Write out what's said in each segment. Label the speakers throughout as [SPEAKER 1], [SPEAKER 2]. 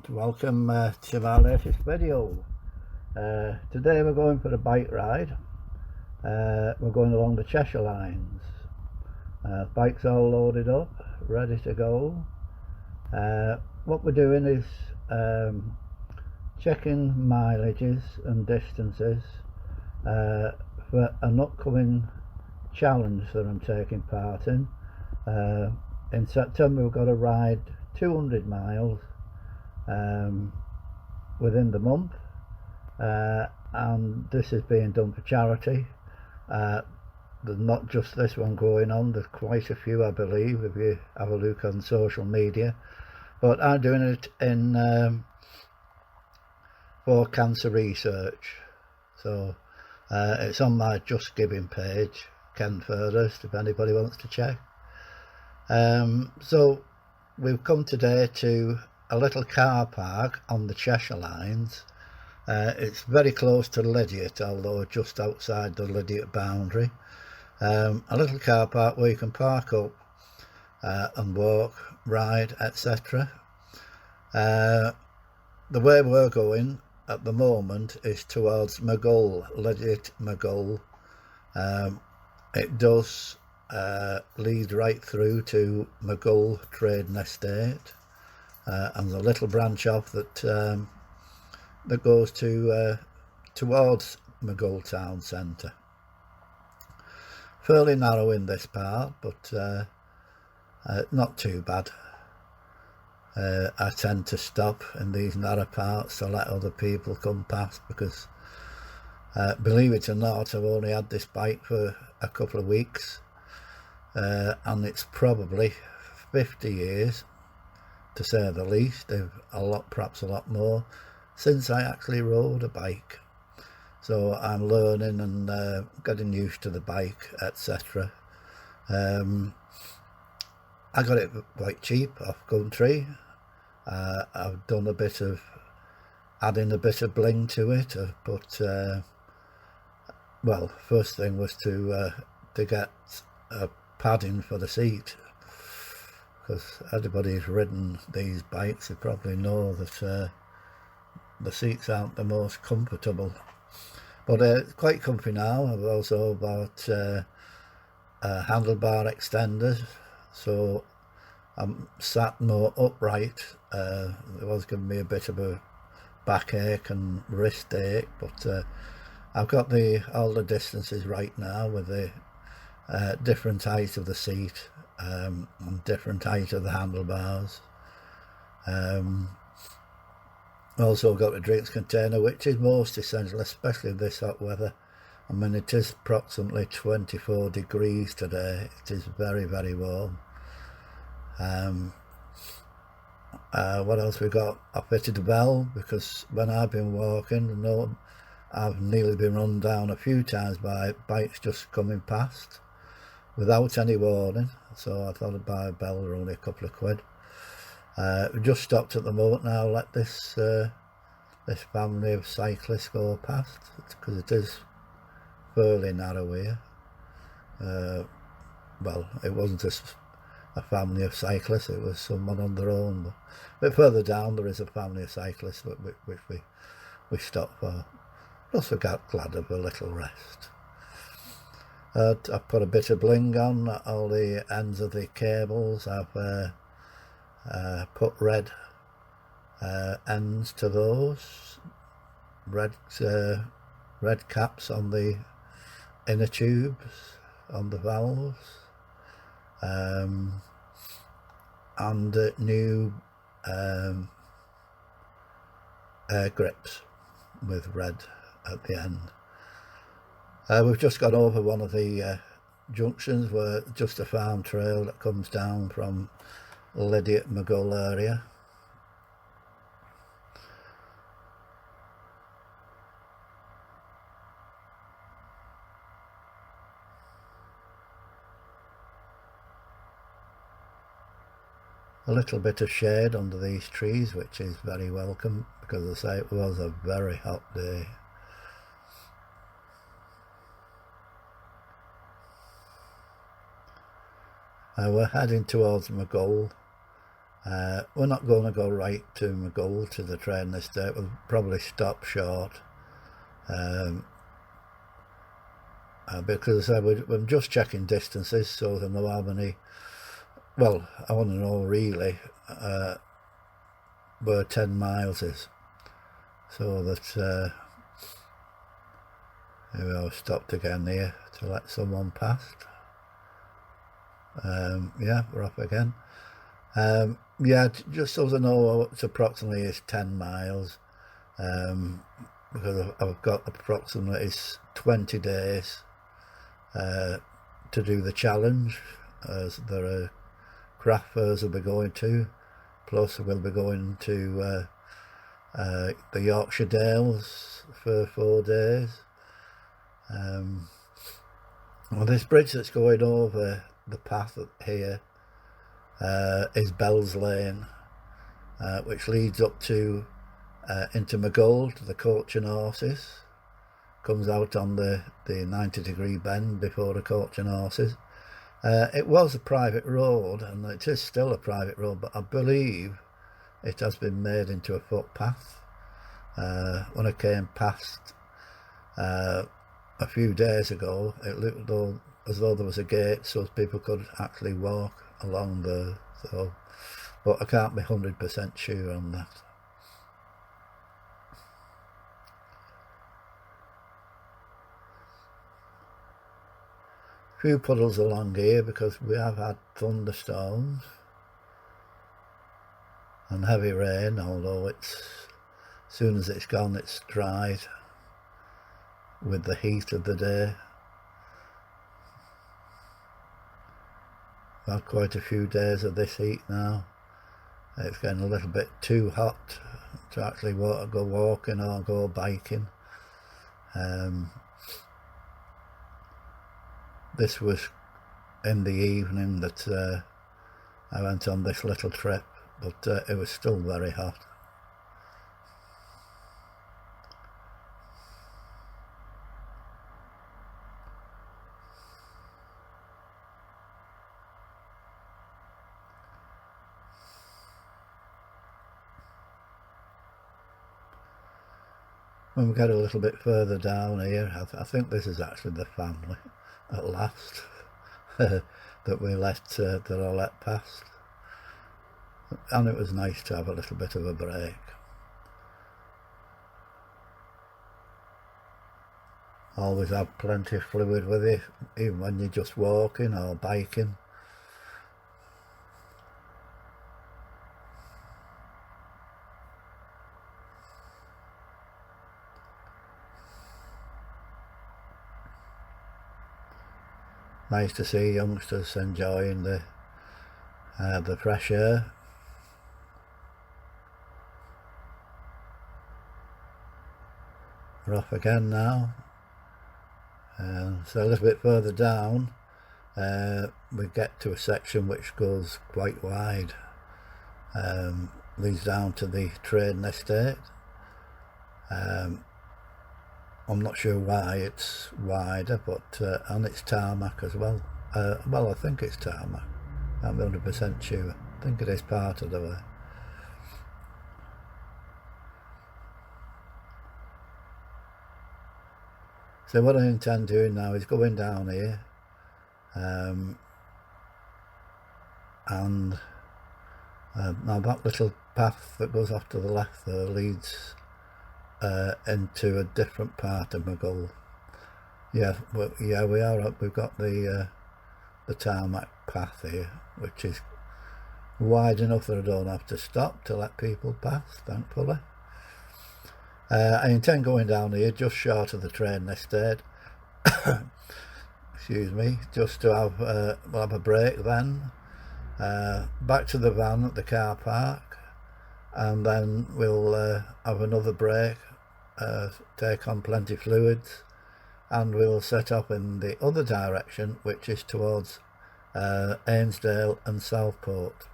[SPEAKER 1] and welcome to my latest video. Today we're going for a bike ride. We're going along the Cheshire Lines. Bike's all loaded up, ready to go. What we're doing is checking mileages and distances for an upcoming challenge that I'm taking part in. In September we've got to ride 200 miles within the month, and this is being done for charity. There's not just this one going on, there's quite a few, I believe, if you have a look on social media, but I'm doing it in for cancer research. So it's on my Just Giving page, Ken Furthest, if anybody wants to check. So we've come today to a little car park on the Cheshire Lines. It's very close to Lydiate, although just outside the Lydiate boundary. A little car park where you can park up and walk, ride, etc. The way we're going at the moment is towards Maghull, Lydiate Maghull. It does lead right through to Maghull Trading Estate, and the little branch off that that goes to towards Maghull town centre. Fairly narrow in this part, but not too bad. I tend to stop in these narrow parts to let other people come past, because believe it or not, I've only had this bike for a couple of weeks. And it's probably 50 years, to say the least, perhaps a lot more, since I actually rode a bike. So I'm learning and getting used to the bike, etc. I got it quite cheap off Country. I've done a bit of adding a bit of bling to it. Well, first thing was to get a padding for the seat, because anybody who's ridden these bikes, they probably know that the seats aren't the most comfortable, but it's quite comfy now. I've also bought handlebar extenders, so I'm sat more upright. It was giving me a bit of a backache and wrist ache, but I've got all the distances right now with the different height of the seat and different height of the handlebars. Also got a drinks container, which is most essential, especially this hot weather. I mean, it is approximately 24 degrees today. It is very, very warm. What else we got? I fitted a bell, because when I've been walking, I've nearly been run down a few times by bikes just coming past without any warning, so I thought I'd buy a bell. They're only a couple of quid. We just stopped at the moment now, let this family of cyclists go past, because it is fairly narrow here. Well, it wasn't a family of cyclists, it was someone on their own, but a bit further down there is a family of cyclists which we stopped for. Also got glad of a little rest. I've put a bit of bling on all the ends of the cables. I've put red ends to those, red caps on the inner tubes, on the valves, and new air grips with red at the end. We've just got over one of the junctions, where just a farm trail that comes down from Lydiate Maghull area. A little bit of shade under these trees, which is very welcome, because as I say, it was a very hot day. We're heading towards Maghull. We're not going to go right to Maghull, to the train estate. We'll probably stop short, because we're just checking distances so to know how many. Well, I want to know really where 10 miles is, so that here I've stopped again here to let someone past. Yeah, we're off again. Yeah, just so to know it's approximately is 10 miles, because I've got approximately 20 days to do the challenge, as there are craft fairs we'll be going to, plus we'll be going to the Yorkshire Dales for 4 days. Well, this bridge that's going over the path here is Bell's Lane, which leads up to into Maghull, to the Coach and Horses. Comes out on the 90-degree bend before the Coach and Horses. It was a private road, and it is still a private road, but I believe it has been made into a footpath. When I came past a few days ago, it looked as though there was a gate so people could actually walk along the, so, but I can't be 100% sure on that. Few puddles along here because we have had thunderstorms and heavy rain, although it's, as soon as it's gone it's dried with the heat of the day. We've had quite a few days of this heat now. It's getting a little bit too hot to actually go walking or go biking. This was in the evening that I went on this little trip, but it was still very hot. When we get a little bit further down here, I think this is actually the family at last that we let that I let past, and it was nice to have a little bit of a break. Always have plenty of fluid with you, even when you're just walking or biking. Nice to see youngsters enjoying the fresh air. We're off again now. So a little bit further down, we get to a section which goes quite wide. Leads down to the trading estate. I'm not sure why it's wider, but and it's tarmac as well. Well, I think it's tarmac. I'm 100% sure. I think it is part of the way. So what I intend doing now is going down here, and now that little path that goes off to the left there leads into a different part of Maghull. Yeah, well, yeah, we are up. We've got the tarmac path here, which is wide enough that I don't have to stop to let people pass, thankfully. I intend going down here just short of the train estate. Excuse me, just to have we'll have a break then. Back to the van at the car park, and then we'll have another break, take on plenty fluids, and we'll set off in the other direction, which is towards Ainsdale and Southport.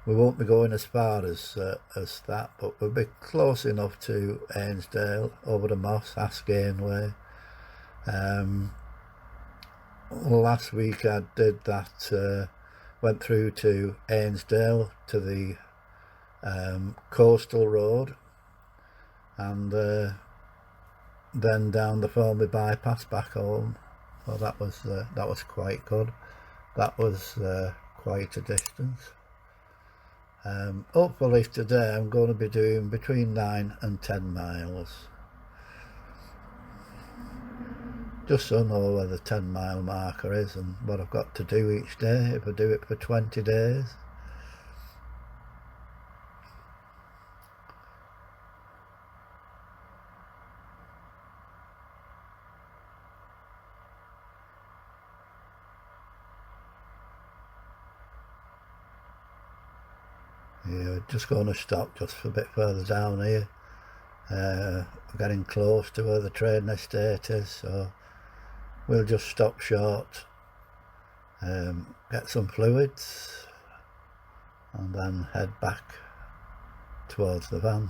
[SPEAKER 1] We won't be going as far as that, but we'll be close enough to Ainsdale, over the Moss, Haskayne way. Last week I did that, went through to Ainsdale to the coastal road, and then down the Formby bypass back home. So that was quite good. That was quite a distance. Hopefully today I'm going to be doing between 9 and 10 miles. Just so I know where the 10-mile marker is and what I've got to do each day if I do it for 20 days. Yeah, just going to stop just a bit further down here. We're getting close to where the train estate is, so we'll just stop short, get some fluids, and then head back towards the van.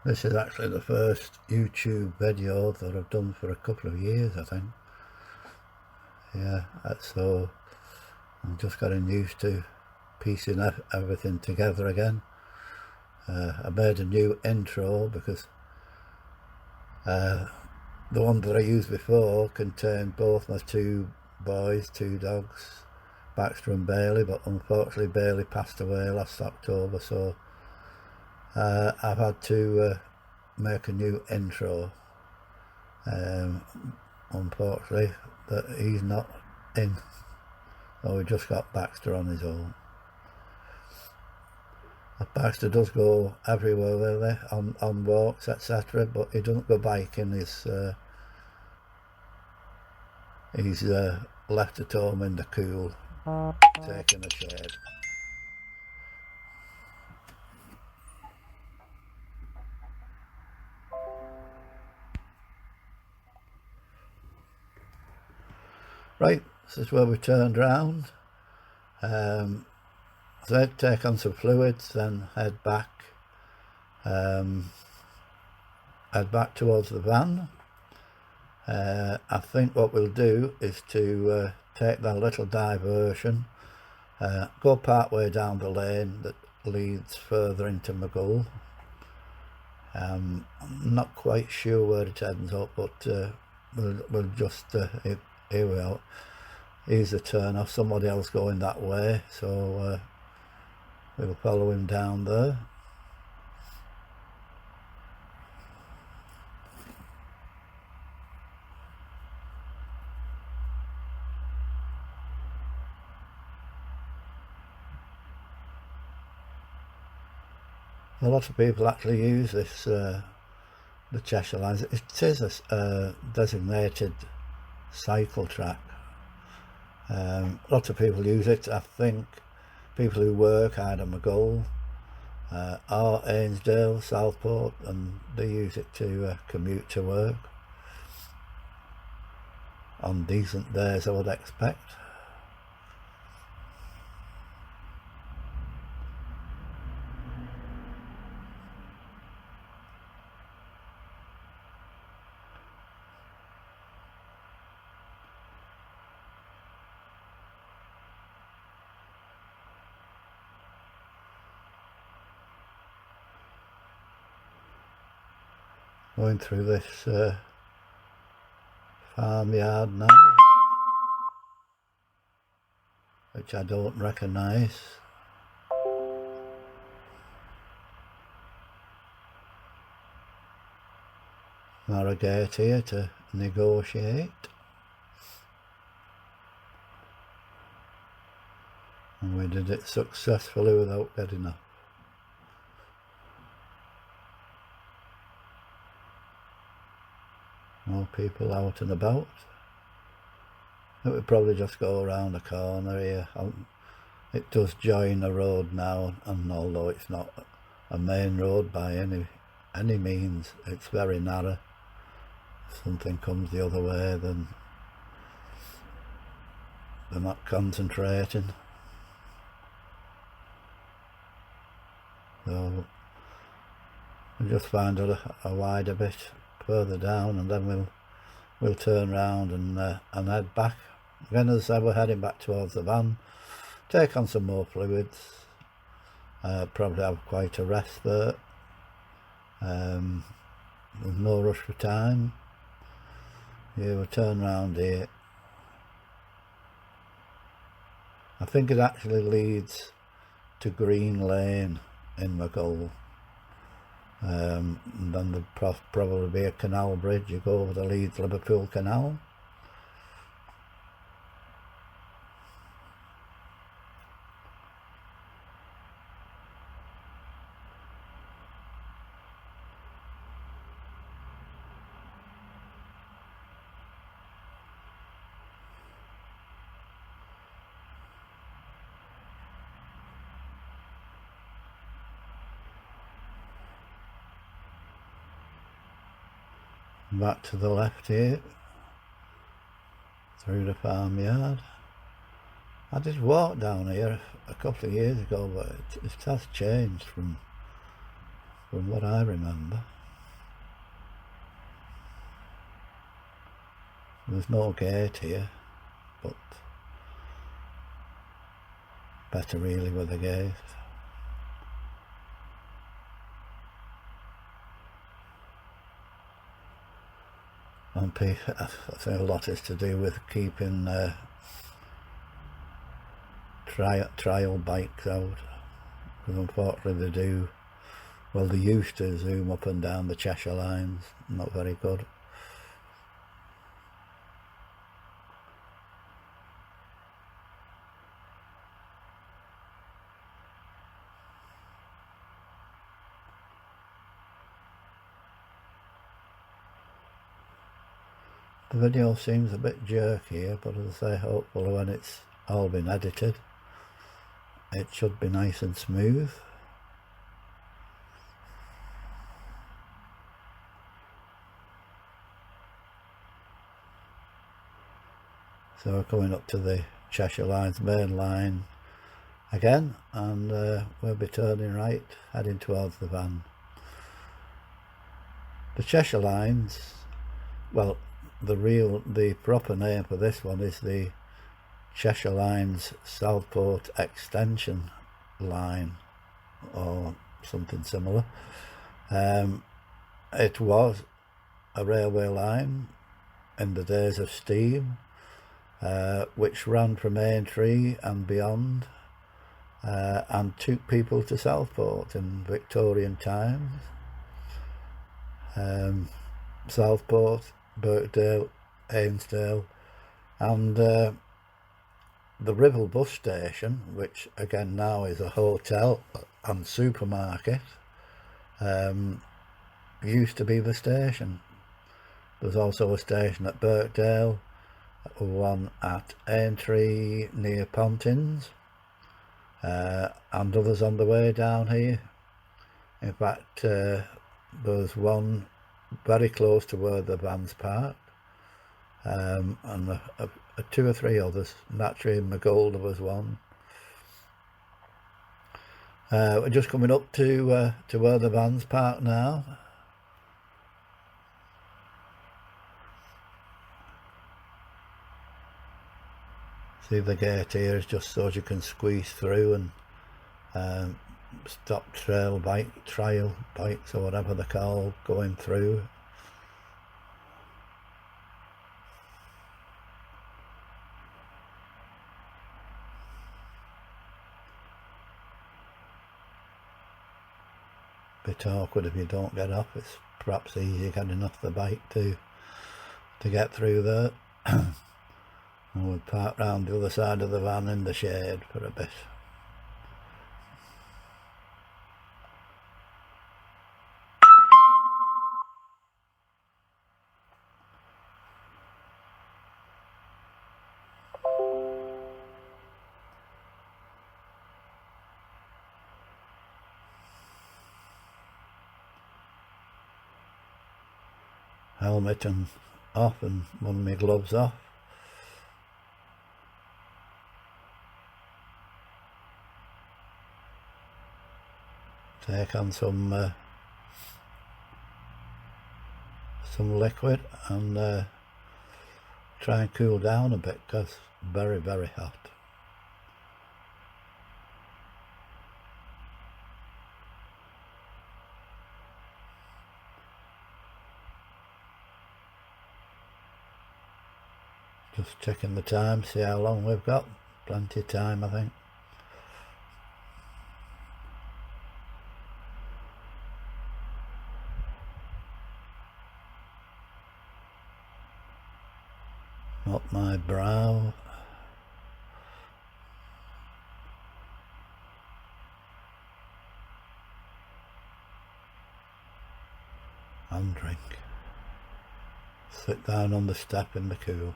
[SPEAKER 1] This is actually the first YouTube video that I've done for a couple of years, I think. Yeah, so I'm just getting used to piecing everything together again. I made a new intro because the one that I used before contained both my two boys, two dogs, Baxter and Bailey, but unfortunately Bailey passed away last October, so I've had to make a new intro. Unfortunately, that he's not in, so we just got Baxter on his own. Baxter does go everywhere really, on walks, etc., but he doesn't go biking. He's left at home in the cool, taking a shade. Right, this is where we turned round. So I'd take on some fluids, then head back towards the van. I think what we'll do is to take that little diversion, go part way down the lane that leads further into Maghull. I'm not quite sure where it ends up, but we'll just here we are. Here's the turn off, somebody else going that way, so we'll follow him down there. A lot of people actually use this, the Cheshire Lines. It is a designated cycle track. Lots of people use it. I think people who work either Maghull or Ainsdale, Southport, and they use it to commute to work on decent days, I would expect. Going through this farmyard now, which I don't recognise. There's a gate here to negotiate. And we did it successfully without getting up. more people out and about. It would probably just go around the corner here. It does join a road now, and although it's not a main road by any means, it's very narrow. If something comes the other way, then they're not concentrating. So we'll just find a wider bit further down, and then we'll turn round and head back. Again, as I say, we're heading back towards the van, take on some more fluids, probably have quite a rest there. There's no rush for time. Yeah, we'll turn round here. I think it actually leads to Green Lane in Maghull. And then there'll probably be a canal bridge. You go over the Leeds-Liverpool Canal. Back to the left here, through the farmyard. I did walk down here a couple of years ago, but it has changed from what I remember. There's no gate here, but better really with a gate. And I think a lot is to do with keeping trial bikes out, because unfortunately they used to zoom up and down the Cheshire Lines. Not very good. The video seems a bit jerky here, but as I say, hopefully when it's all been edited, it should be nice and smooth. So we're coming up to the Cheshire Lines main line again, and we'll be turning right, heading towards the van. The Cheshire Lines, well, the proper name for this one is the Cheshire Lines Southport Extension Line, or something similar. It was a railway line in the days of steam, which ran from Aintree and beyond, and took people to Southport in Victorian times. Southport, Birkdale, Ainsdale, and the Ribble bus station, which again now is a hotel and supermarket, used to be the station. There's also a station at Birkdale, one at Aintree near Pontins, and others on the way down here. In fact, there's one very close to where the van's parked, and two or three others. Naturally in Maghull there was one. We're just coming up to where the van's parked now. See, the gate here is just so you can squeeze through and stop trial bikes or whatever they're called going through. Bit awkward if you don't get off. It's perhaps easier getting off the bike to get through there. And we'll park round the other side of the van in the shade for a bit. helmet and off, and one of my gloves off. Take on some liquid and try and cool down a bit, because it's very, very hot. Just checking the time, see how long we've got. Plenty of time, I think. Up my brow. And drink. Sit down on the step in the cool.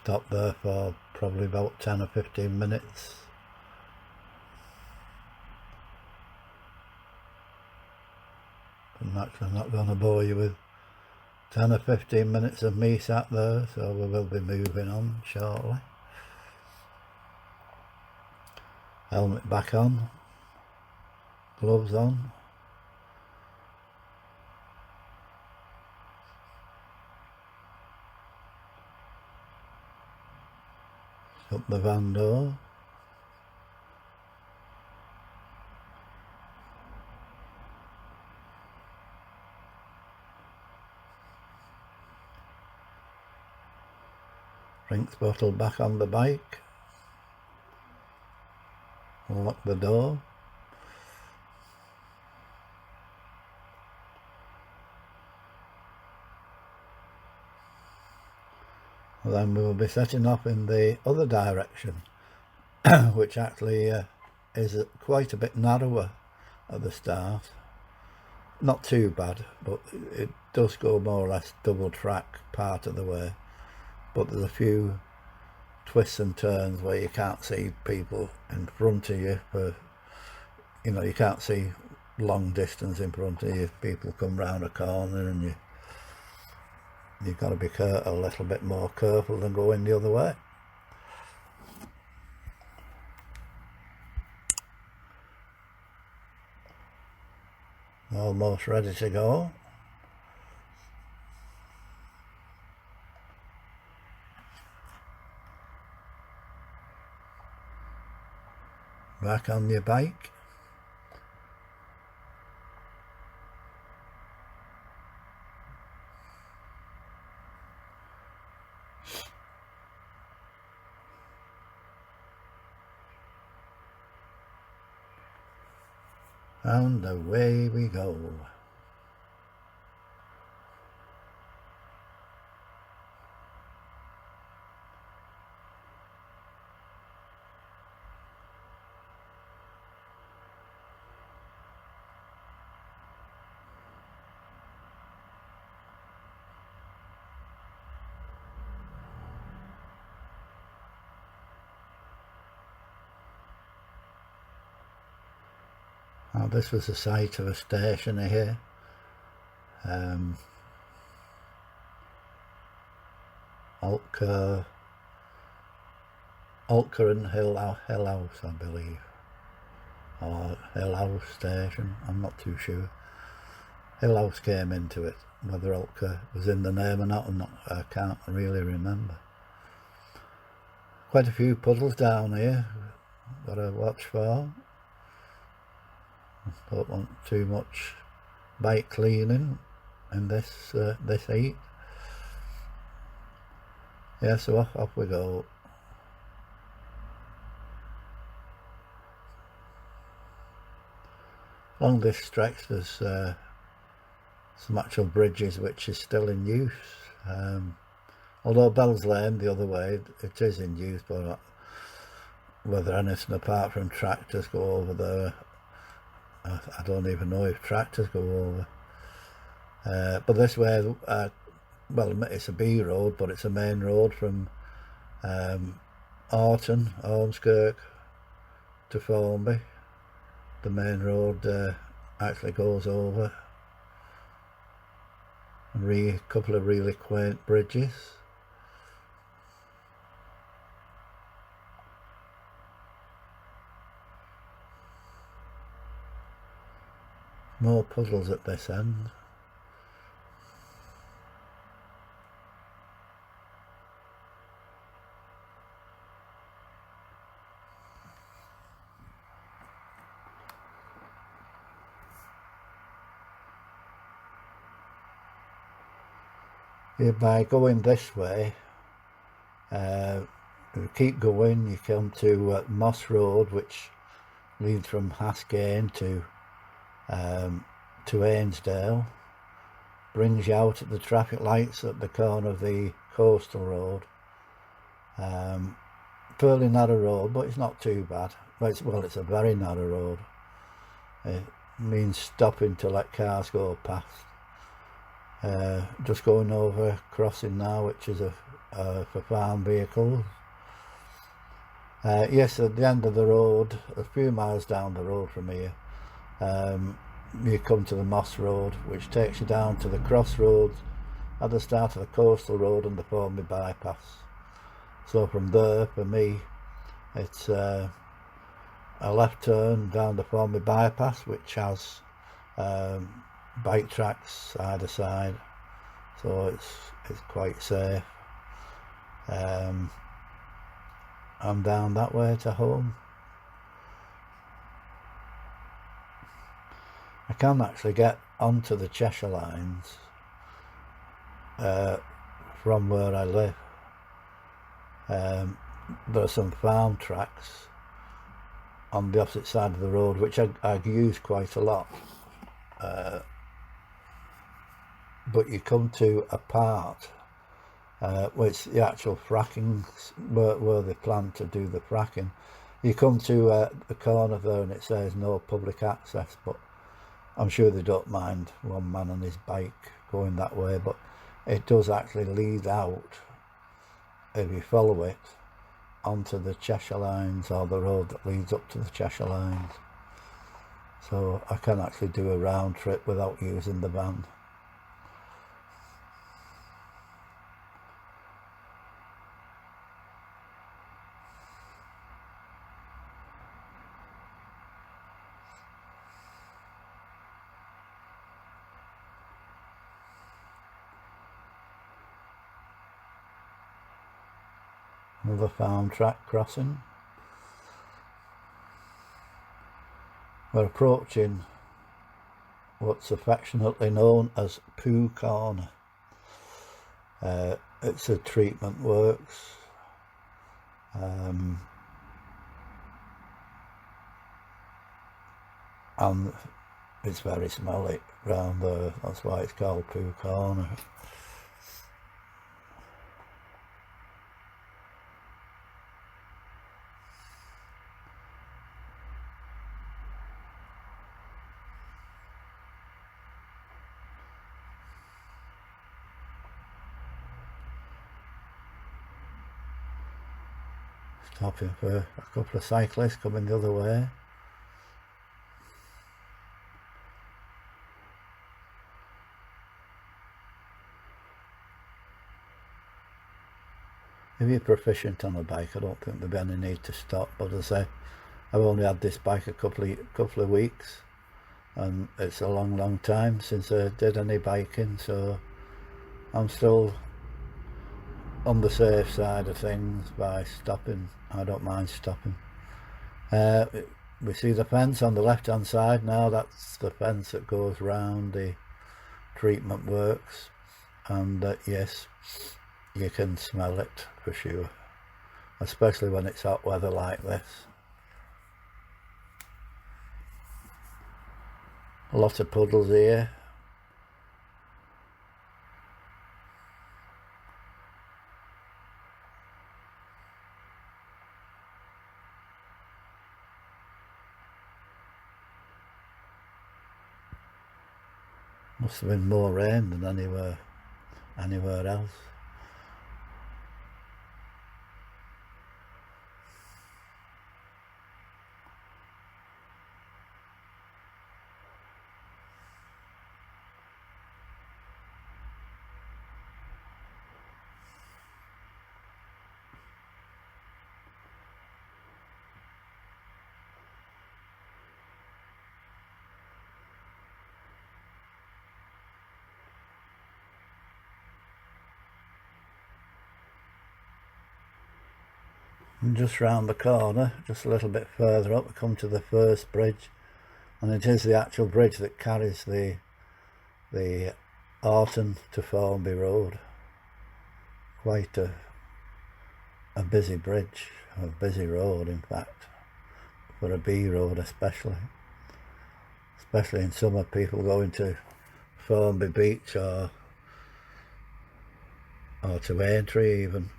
[SPEAKER 1] Stop there for probably about 10 or 15 minutes. I'm actually not going to bore you with 10 or 15 minutes of me sat there, so we will be moving on shortly. Helmet back on, gloves on. Up the van door. Drinks bottle back on the bike. Lock the door. Then we will be setting off in the other direction, which actually is quite a bit narrower at the start. Not too bad, but it does go more or less double track part of the way. But there's a few twists and turns where you can't see people in front of you. You can't see long distance in front of you. People come round a corner and you've got to be a little bit more careful than going the other way. Almost ready to go. Back on your bike. And away we go. Now this was the site of a station here. Altker and Hill House, I believe, or Hill House Station, I'm not too sure. Hill House came into it. Whether Altker was in the name or not, I can't really remember. Quite a few puddles down here, got to watch for. Don't want too much bike cleaning in this heat. Yeah, so off we go. Along this stretch there's some actual bridges which is still in use. Although Bell's Lane the other way, it is in use, but whether anything apart from tractors go over there, I don't even know if tractors go over. But this way, well, it's a B road, but it's a main road from Orton, Ormskirk to Formby. The main road actually goes over. A couple of really quaint bridges. More puddles at this end. By going this way, you keep going, you come to Moss Road, which leads from Haskayne to Ainsdale, brings you out at the traffic lights at the corner of the coastal road. Fairly narrow road, but it's not too bad. Well, it's a very narrow road. It means stopping to let cars go past. Just going over crossing now, which is for farm vehicles. Yes, at the end of the road, a few miles down the road from here, you come to the Moss Road, which takes you down to the crossroads at the start of the coastal road and the Formby bypass. So from there, for me, it's a left turn down the Formby bypass, which has bike tracks either side, so it's quite safe. I'm down that way to home. I can actually get onto the Cheshire Lines from where I live. There are some farm tracks on the opposite side of the road, which I use quite a lot. But you come to a part where it's the actual fracking, where they plan to do the fracking. You come to the corner there and it says no public access, but I'm sure they don't mind one man on his bike going that way, but it does actually lead out, if you follow it, onto the Cheshire Lines, or the road that leads up to the Cheshire Lines. So I can actually do a round trip without using the van. Another farm track crossing. We're approaching what's affectionately known as Poo Corner. It's a treatment works. And it's very smelly round there, that's why it's called Poo Corner. Stopping for a couple of cyclists coming the other way. If you're proficient on a bike, I don't think there'll be any need to stop, but as I say, I've only had this bike a couple of weeks, and it's a long time since I did any biking, so I'm still on the safe side of things by stopping. I don't mind stopping. We see the fence on the left hand side now. That's the fence that goes round the treatment works, and yes, you can smell it for sure, especially when it's hot weather like this. A lot of puddles here. Must have been more rain than anywhere else. And just round the corner, just a little bit further up, we come to the first bridge, and it is the actual bridge that carries the Orton to Formby Road. Quite a busy bridge, a busy road in fact, for a B road especially in summer, people going to Formby Beach or to Aintree even,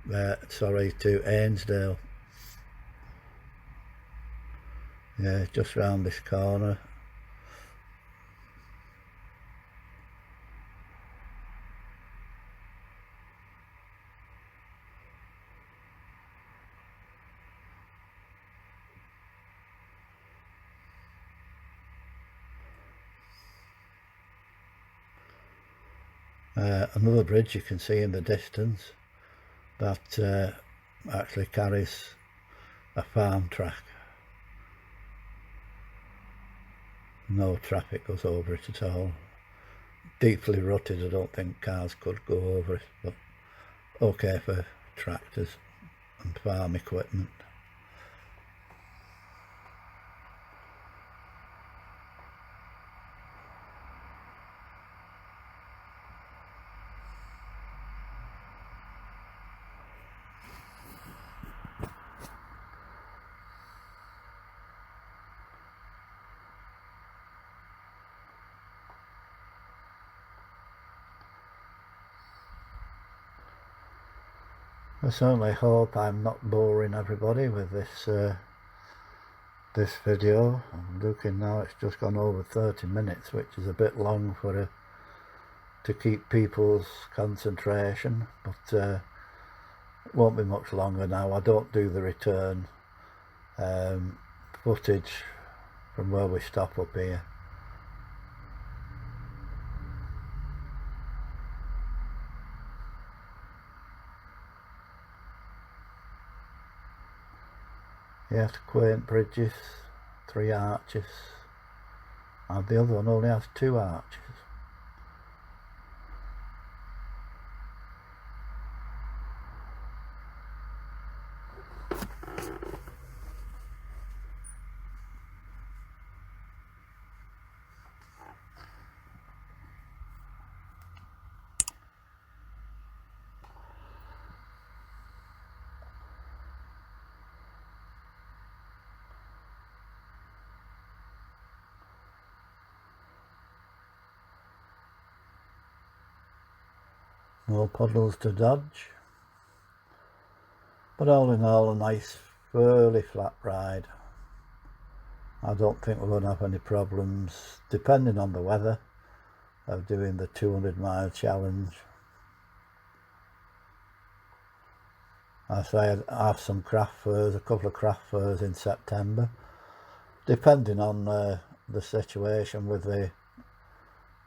[SPEAKER 1] to Ainsdale. Yeah, just round this corner. Another bridge you can see in the distance that actually carries a farm track. No traffic goes over it at all. Deeply rutted, I don't think cars could go over it, but okay for tractors and farm equipment. I certainly hope I'm not boring everybody with this this video. I'm looking now, it's just gone over 30 minutes, which is a bit long for to keep people's concentration, but it won't be much longer now. I don't do the return footage from where we stop up here. Yes, quaint bridges, 3 arches, and the other one only has 2 arches. No puddles to dodge, but all in all a nice fairly flat ride. I don't think we're going to have any problems, depending on the weather, of doing the 200-mile challenge. I say I have some craft fairs, a couple of craft fairs in September, depending on the situation with the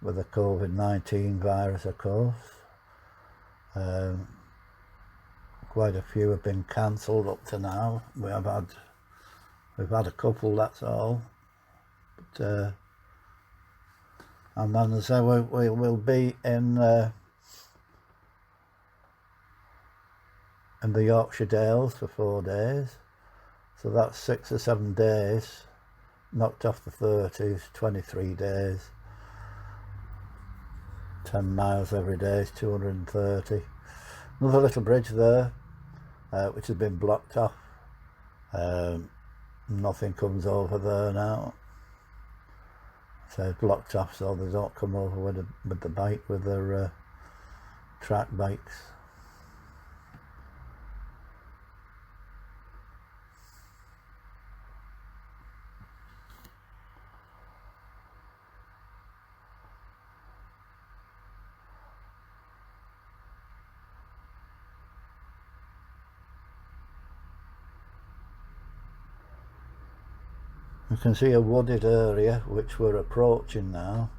[SPEAKER 1] COVID-19 virus, of course. Quite a few have been cancelled up to now. We've had a couple, that's all. But and then as I say, we'll be in the Yorkshire Dales for 4 days, so that's 6 or 7 days knocked off the 30s, 23 days. 10 miles every day is 230. Another little bridge there, which has been blocked off. Nothing comes over there now. So it's blocked off so they don't come over with the bike, with their track bikes. You can see a wooded area which we're approaching now.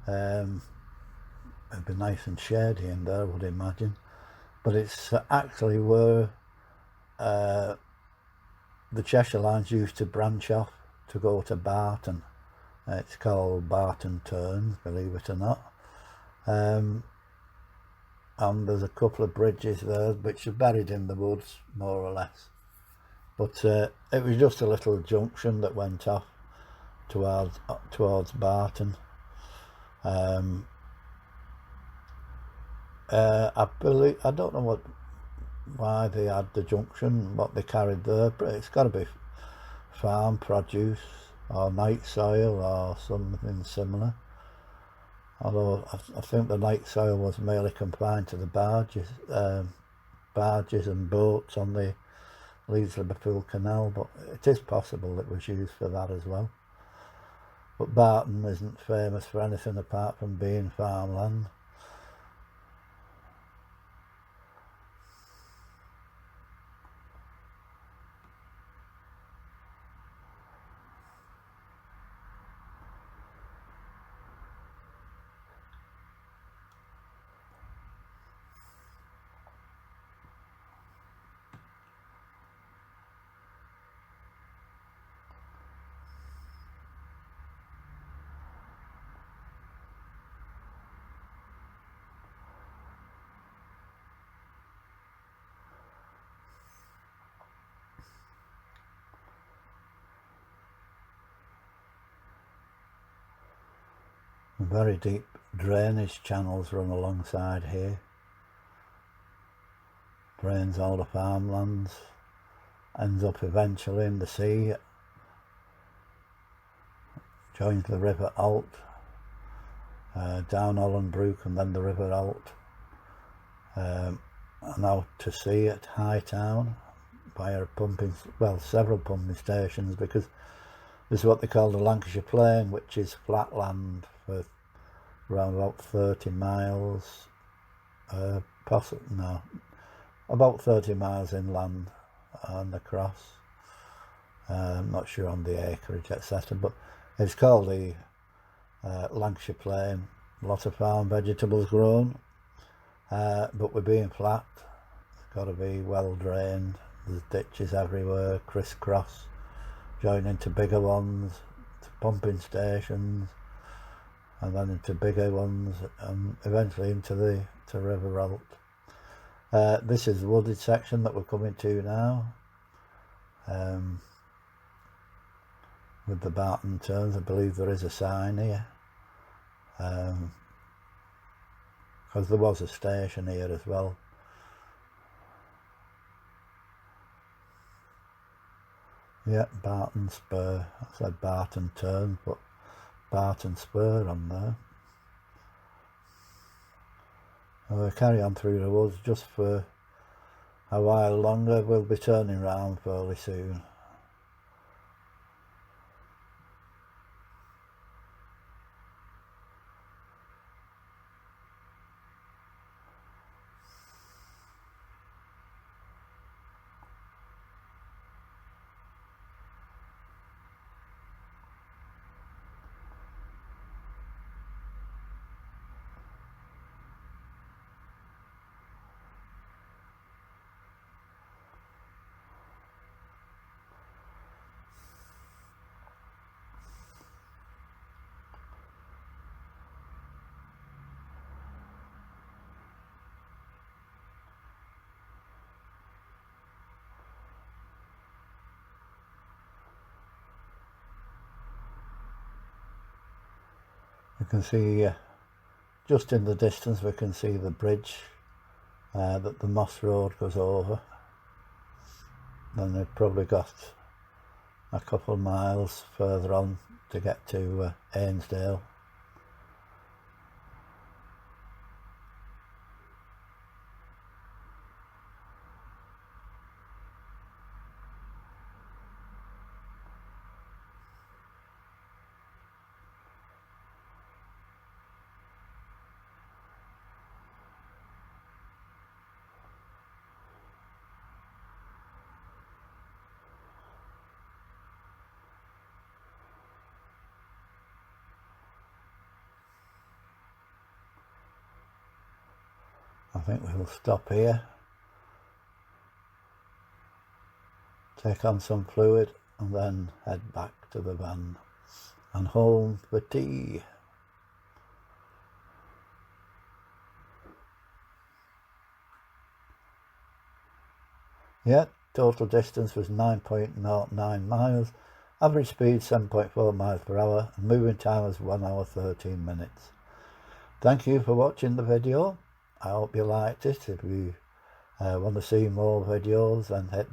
[SPEAKER 1] It'd be nice and shady in there, I would imagine, but it's actually where the Cheshire Lines used to branch off to go to Barton. It's called Barton Turns, believe it or not. and there's a couple of bridges there which are buried in the woods, more or less. But it was just a little junction that went off towards Barton. I don't know why they had the junction, what they carried there, but it's got to be farm produce or night soil or something similar. Although I think the night soil was merely confined to the barges and boats on the Leeds-Liverpool Canal, but it is possible it was used for that as well. But Barton isn't famous for anything apart from being farmland. Very deep drainage channels run alongside here. Drains all the farmlands, ends up eventually in the sea, joins the River Alt, down Holland Brook and then the River Alt, and out to sea at Hightown via several pumping stations, because this is what they call the Lancashire Plain, which is flat land for around about 30 miles, about 30 miles inland and across. I'm not sure on the acreage, etc., but it's called the Lancashire Plain. A lot of farm vegetables grown, but we're being flat. It's got to be well drained. There's ditches everywhere, crisscross, join into bigger ones, to pumping stations, and then into bigger ones, and eventually into River Alt. This is the wooded section that we're coming to now, with the Barton turns. I believe there is a sign here, because there was a station here as well. Yeah, Barton Spur. I said Barton Turn, but Barton Spur on there. We'll carry on through the woods just for a while longer. We'll be turning round fairly soon. You can see just in the distance we can see the bridge that the Moss Road goes over. Then they've probably got a couple of miles further on to get to Ainsdale. I think we'll stop here, take on some fluid and then head back to the van and home for tea. Yet, total distance was 9.09 miles, average speed 7.4 miles per hour, and moving time was 1 hour 13 minutes. Thank you for watching the video. I hope you liked it. If you want to see more videos, then hit